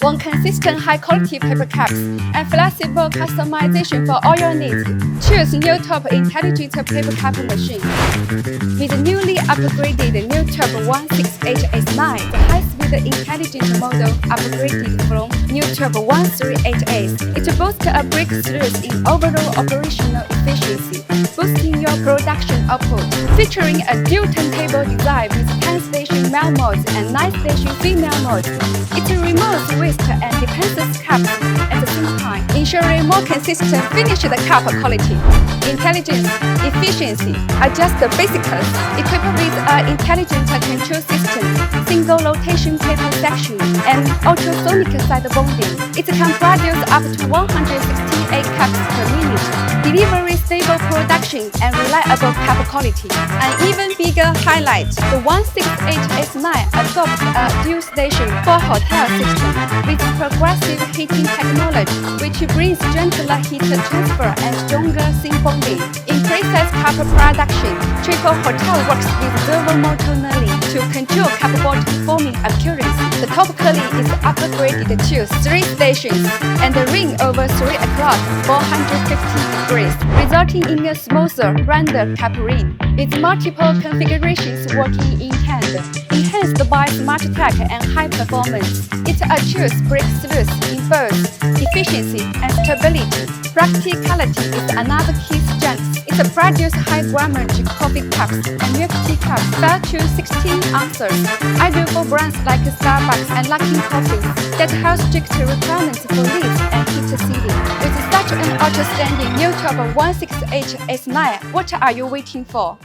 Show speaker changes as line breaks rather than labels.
Want consistent high-quality paper caps and flexible customization for all your needs? Choose NEWTOP Intelligent Paper Cap Machine. With the newly upgraded NEWTOP-168S9, the high-speed intelligent model upgraded from NEWTOP-168S, it boasts a breakthrough in overall operational efficiency, boosting your production output. Featuring a dual turntable design with 10-station male mode and 9-station female mode, it removes waste and dispenses caps at the same time, ensuring more consistent finished cap quality. Intelligence, efficiency are just the basics. Equipped with an intelligent control system, single rotation paper section, and ultrasonic side bonding, it can produce up to 168 caps per minute, delivering stable production and reliable cap quality. An even bigger highlight, the 168S9 adopts a dual-station for hotel system with progressive heating technology, which brings gentler heat transfer and stronger seam bonding. In process cap production, Triple Hotel works with servo motor knurling to control cap bottom forming accuracy. The top curling is upgraded to 3 stations and the ring over 3 across 450 degrees, resulting in a smoother, rounder cap ring. With multiple configurations working in tandem, enhanced by smart tech and high performance, it achieves breakthroughs in both efficiency and stability. Practicality is another key strength. It produces high-grammage coffee cups and milk tea cups fed to 16 ounces, ideal for brands like Starbucks and Luckin Coffee that have strict requirements for lids and heat sealing. With such an outstanding NEWTOP-168S9, what are you waiting for?